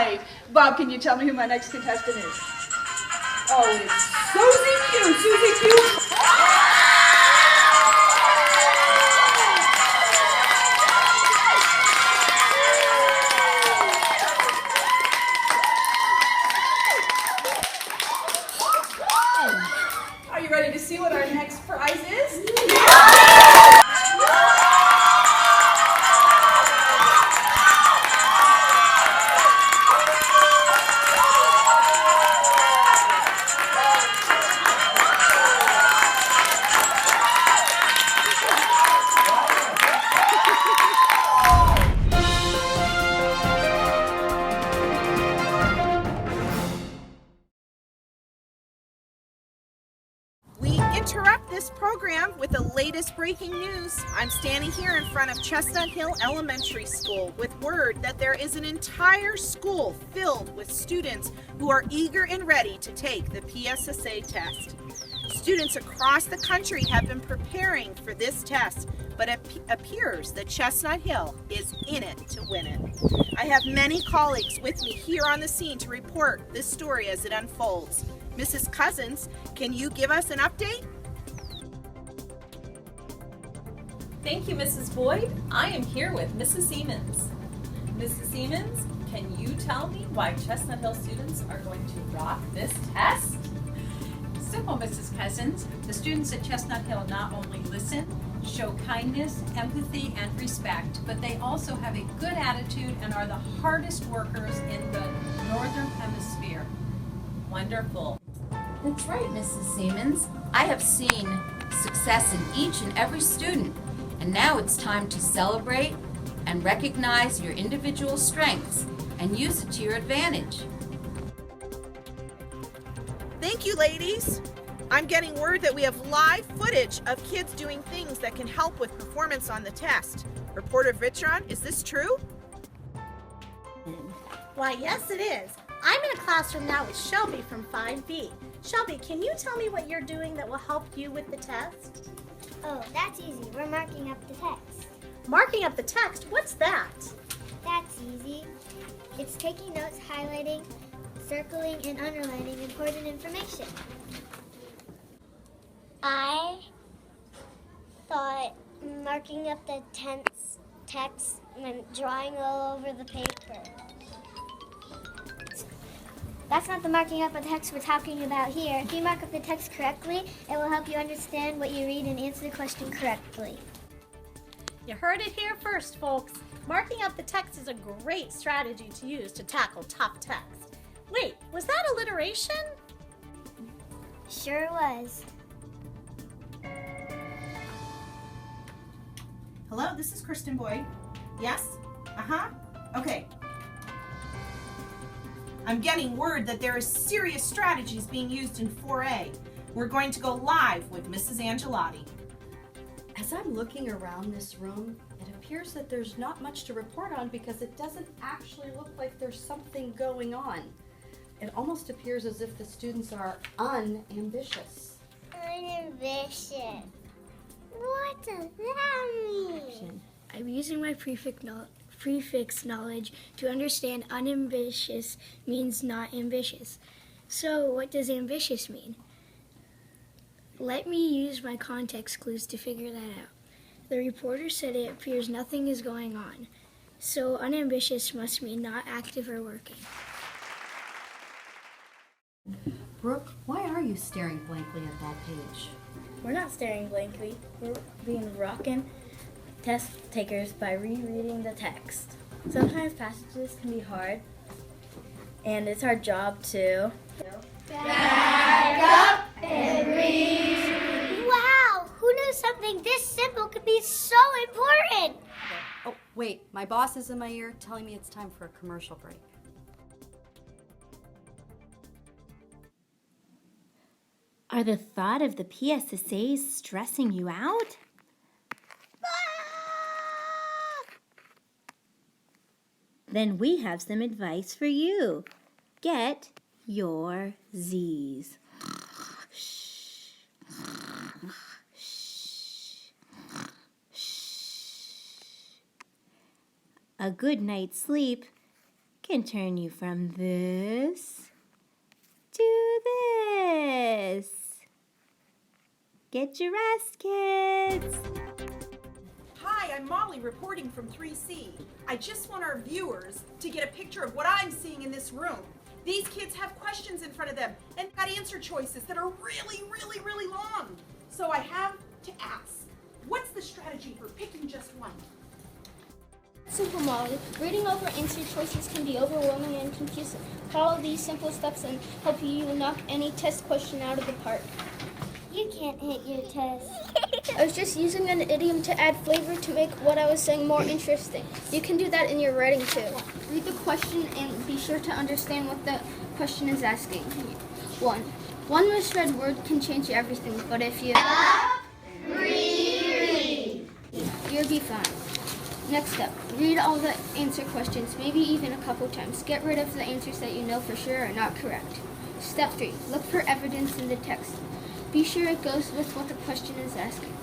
right. Bob, can you tell me who my next contestant is? Oh, it's Susie Q. Susie Q. Are you ready to see what our next prize is? Interrupt this program with the latest breaking news. I'm standing here in front of Chestnut Hill Elementary School with word that there is an entire school filled with students who are eager and ready to take the PSSA test. Students across the country have been preparing for this test, but it appears that Chestnut Hill is in it to win it. I have many colleagues with me here on the scene to report this story as it unfolds. Mrs. Cousins, can you give us an update? Thank you, Mrs. Boyd. I am here with Mrs. Siemens. Mrs. Siemens, can you tell me why Chestnut Hill students are going to rock this test? Simple, Mrs. Cousins. The students at Chestnut Hill not only listen, show kindness, empathy, and respect, but they also have a good attitude and are the hardest workers in the Northern Hemisphere. Wonderful. That's right, Mrs. Siemens. I have seen success in each and every student, and now it's time to celebrate and recognize your individual strengths and use it to your advantage. Thank you, ladies. I'm getting word that we have live footage of kids doing things that can help with performance on the test. Reporter Vitron, is this true? Why, yes it is. I'm in a classroom now with Shelby from 5B. Shelby, can you tell me what you're doing that will help you with the test? Oh, that's easy. We're marking up the text. Marking up the text? What's that? That's easy. It's taking notes, highlighting, circling, and underlining important information. I thought marking up the text meant drawing all over the paper. That's not the marking up of the text we're talking about here. If you mark up the text correctly, it will help you understand what you read and answer the question correctly. You heard it here first, folks. Marking up the text is a great strategy to use to tackle tough text. Wait, was that alliteration? Sure was. Hello, this is Kristen Boyd. Yes? Okay. I'm getting word that there is serious strategies being used in 4A. We're going to go live with Mrs. Angelotti. As I'm looking around this room, it appears that there's not much to report on because it doesn't actually look like there's something going on. It almost appears as if the students are unambitious. Unambitious. What does that mean? I'm using my prefix knowledge to understand unambitious means not ambitious. So what does ambitious mean? Let me use my context clues to figure that out. The reporter said it appears nothing is going on. So unambitious must mean not active or working. Brooke, why are you staring blankly at that page? We're not staring blankly. We're being rockin' test takers by rereading the text. Sometimes passages can be hard, and it's our job to back up and read. Wow! Who knew something this simple could be so important? Oh, wait, my boss is in my ear telling me it's time for a commercial break. Are the thought of the PSSAs stressing you out? Then we have some advice for you. Get your Z's. A good night's sleep can turn you from this to this. Get your rest, kids. Hi, I'm Molly reporting from 3C. I just want our viewers to get a picture of what I'm seeing in this room. These kids have questions in front of them and got answer choices that are really, really, really long. So I have to ask, what's the strategy for picking just one? Simple, Molly. Reading over answer choices can be overwhelming and confusing. Follow these simple steps and help you knock any test question out of the park. You can't hit your test. I was just using an idiom to add flavor to make what I was saying more interesting. You can do that in your writing too. Read the question and be sure to understand what the question is asking. One misread word can change everything, but if you reread, you'll be fine. Next step, read all the answer questions, maybe even a couple times. Get rid of the answers that you know for sure are not correct. Step 3, look for evidence in the text. Be sure it goes with what the question is asking.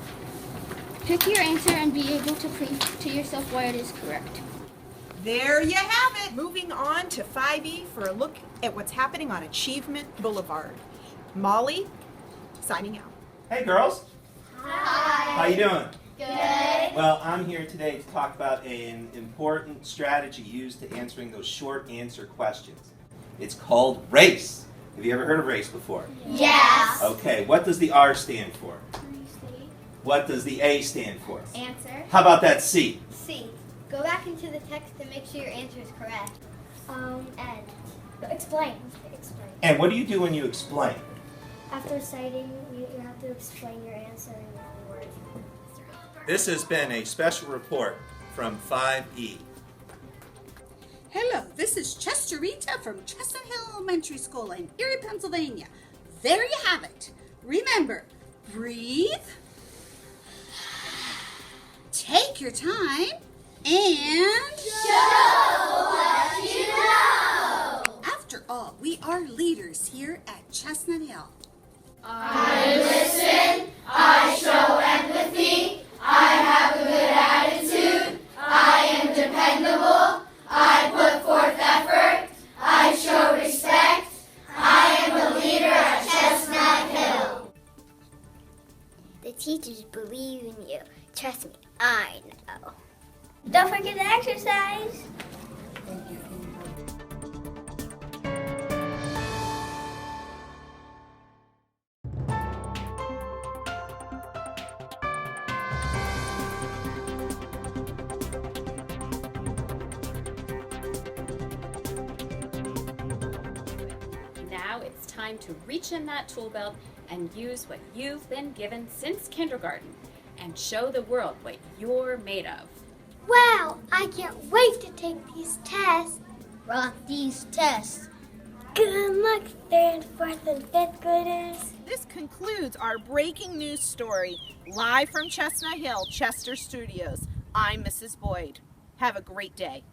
Pick your answer and be able to prove to yourself why it is correct. There you have it. Moving on to 5E for a look at what's happening on Achievement Boulevard. Molly, signing out. Hey girls. Hi. How you doing? Good. Well, I'm here today to talk about an important strategy used to answering those short answer questions. It's called RACE. Have you ever heard of RACE before? Yes. Okay, what does the R stand for? What does the A stand for? Answer. How about that C? C. Go back into the text to make sure your answer is correct. And explain. And what do you do when you explain? After citing, you have to explain your answer in your own words. This has been a special report from 5E. Hello, this is Chesterita from Chestnut Hill Elementary School in Erie, Pennsylvania. There you have it. Remember, breathe, take your time, and show what you know. After all, we are leaders here at Chestnut Hill. I listen, I show empathy, I have a good attitude, I am dependable, I put forth effort, I show respect, I am a leader at Chestnut Hill. The teachers believe in you. Trust me, I know. Don't forget to exercise. Now it's time to reach in that tool belt and use what you've been given since kindergarten and show the world what you're made of. Wow, I can't wait to take these tests. Rock these tests. Good luck, 3rd, 4th, and 5th graders. This concludes our breaking news story, live from Chestnut Hill, Chester Studios. I'm Mrs. Boyd. Have a great day.